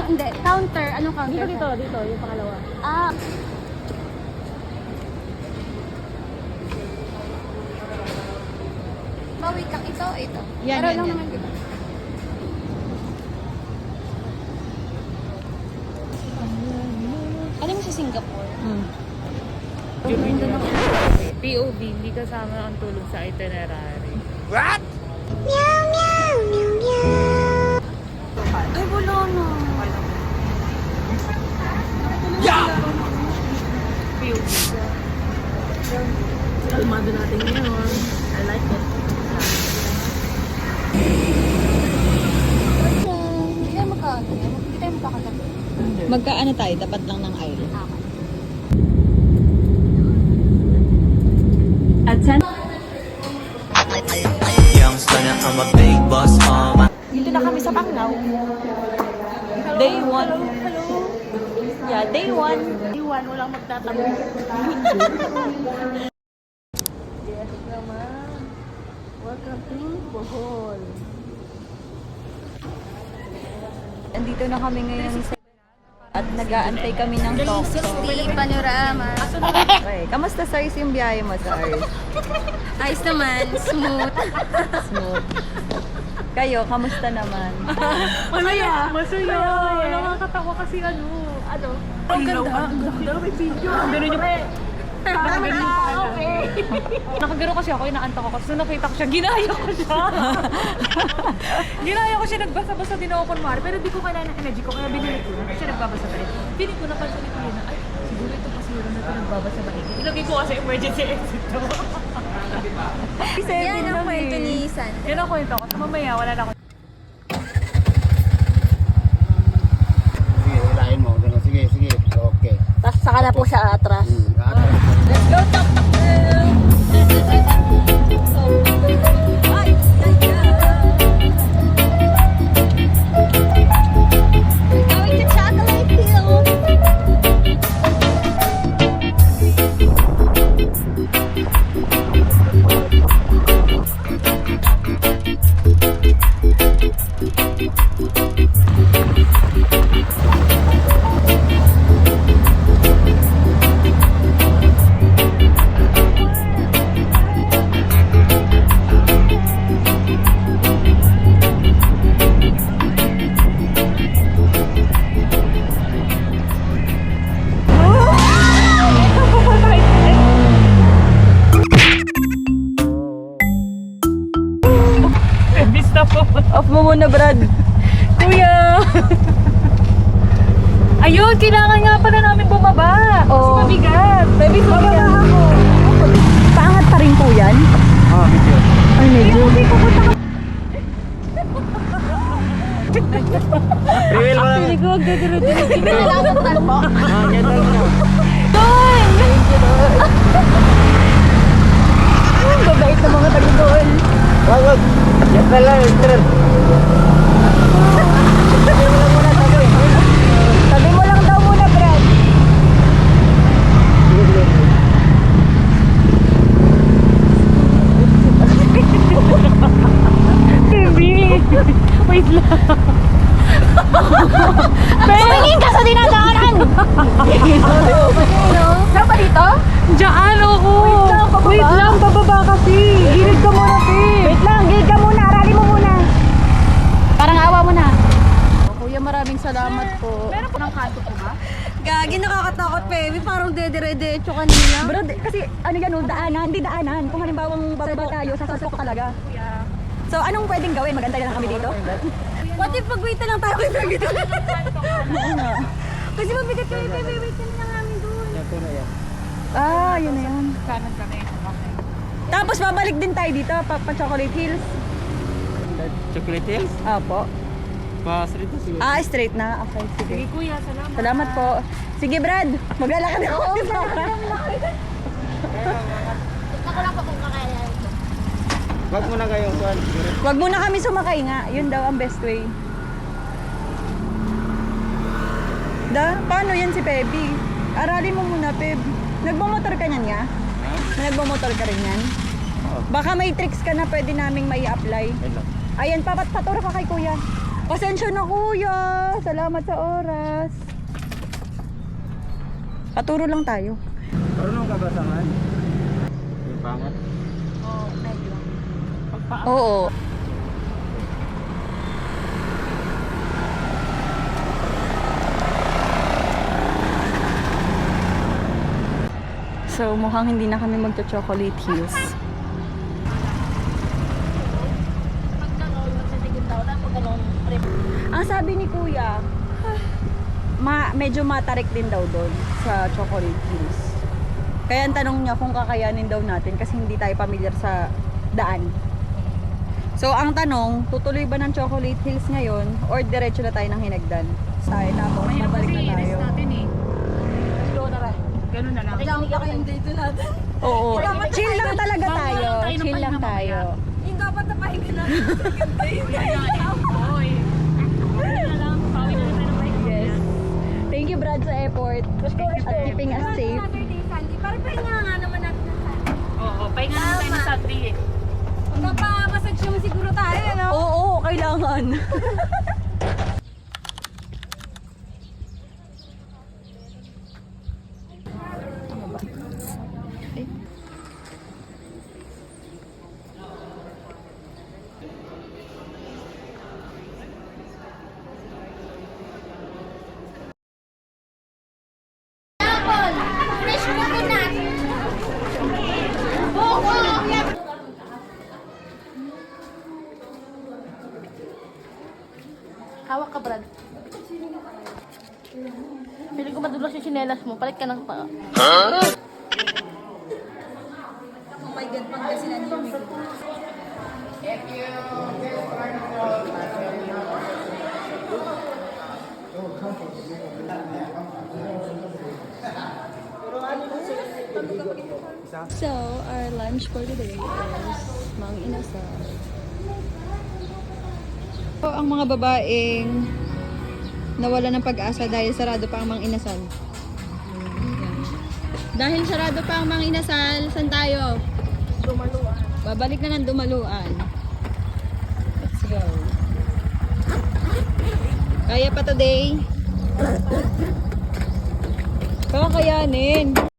Hindi, counter. Anong counter? Dito, yung pangalawa. Ah. Wait lang. Ito. Yan, Pero yan, lang yan. naman dito. Alam mo sa Singapore? POV, hindi kasama ang tulog sa itinerary. Ay, wala na. POV. Kalmado natin yun. I like it. Hindi tayo magkakagabi. Magkaano tayo? Tapat lang ng aisle. Dito na kami sa Pangnao. Day 1. Yeah, day 1. Day 1, walang magtatabi. Yes naman. Welcome to Bohol. Andito na kami ngayon sa at nag-aantay kami ng talk. Di panorama. Okay, kamusta Sars yung biyahe mo, Sars? Ayos naman. Smooth. Smooth. Kayo, kamusta naman? Masaya. Nakakatawa kasi ano. Ang ganda, may video. Ganun yung nakagano kasi ako, inaantok ako. So nakita ko siya, ginaya ko siya. Nagbasa-basa din ako kunwari. Pero di ko kailangan ng energy ko, kaya binili ko na. Siya nagbabasa pa rin. Feeling ko napansin ko yun na, ay, siguro ito kasi yun na ito nagbabasa ba ito. Ilagay ko kasi emergency exit to. Yan ang kwento ni San. Yan ang kwento ko. So mamaya, wala na ako. Sige, hilahin mo. Ganun. Sige. Okay. Tapos saka na po siya atras. Let's go, Tok Tok Girl! Going to Chocolate Hill. Off mo muna, Brad. Kuya! Ayun, kailangan nga pala namin bumaba. Oo. Kasi mabigat. Baby, bumaba ako. Paangat pa rin po yan? Video. Ay, medyo. Reveal mo lang. Hindi ko magdadiro-diro. Kailangan talbo. Yan lang na. Ang babait ng mga taga doon. Wag. Yan na lang. Sabi mo lang daw muna, Brad. Baby! Wait lang. Tumingin ka sa dinadaanan! Saan ba dito? Diyan ako! Wait lang, bababa kasi. Gilid ka muna, Pip. Wait lang, gilid ka muna. Arali mo muna. Parang awa mo na. Kuya, maraming salamat po. Meron po ng kanto po ba? Gagi, nakakatakot, Pepe. Parang dedire-derecho kanina. Bro, kasi ano yan, daanan, hindi daanan. Kung halimbawang bababa tayo, sasasok talaga. So, anong pwedeng gawin? Magantay lang kami dito? What if pag-wait na lang tayo kay Pepe dito? Kasi mabigat kami, Pepe. Wait na lang namin doon. Ah, yun na yun. Kanan kami. Okay. Tapos babalik din tayo dito, pa Chocolate Hills. Chocolate Hills? Apo. Pa street na siguro. Ah, straight na. Okay, sige. Sige kuya, salamat. Salamat po. Sige, Brad. Maglalakad ako. Ako lang pa kung kakailan. Wag mo na kayong kuhan. Wag muna kami sumakay nga. Yun daw ang best way. Paano yan si Pepe? Aralin mo muna, Peb. Nagmamotor ka niyan nga? Nagmamotor ka rin yan? Oo. Baka may tricks ka na pwede naming mai-apply. Ayun lang. Ayan, paturo ka kay kuya. Pasensya na kuya. Salamat sa oras. Paturo lang tayo. Marunong ka ba sa man? Yung pangat? Oo. So, mukhang hindi na kami magcha-chocolate hills. Ang sabi ni kuya, medyo matarik din daw doon sa chocolate hills. Kaya ang tanong niya kung kakayanin daw natin kasi hindi tayo pamilyar sa daan. So, ang tanong, tutuloy ba ng chocolate hills ngayon or diretso na tayo ng Hinagdan? Tayo tapos Mahirap mabalik kasi na tayo. i-rest natin eh. Ganun na lang. Oo. Chill lang talaga Bawa tayo. lang tayo ng Chill lang pahinga tayo. Yung dapat na pahinga na. Oy. Pawi na lang tayo ng pahinga. Yes. Thank you Brad sa effort at keeping us safe. Parang pahinga nga naman natin ng sana. Oo, pahinga naman tayo ng Sunday eh. Magpapamassage yung siguro tayo, no? Oo, kailangan. Apple! Fresh coconut! Buko! Hawak ka, Brad. Feeling ko madulas yung sinelas mo. Palit ka ng pa. So, our lunch for today is Mang Inasal. So, ang mga babaeng nawala ng pag-asa dahil sarado pa ang Mang Inasal. Dahil sarado pa ang Mang Inasal, saan tayo? Dumaluan. Babalik na ng Dumaluan. Let's go. Kaya pa today? Kakayanin.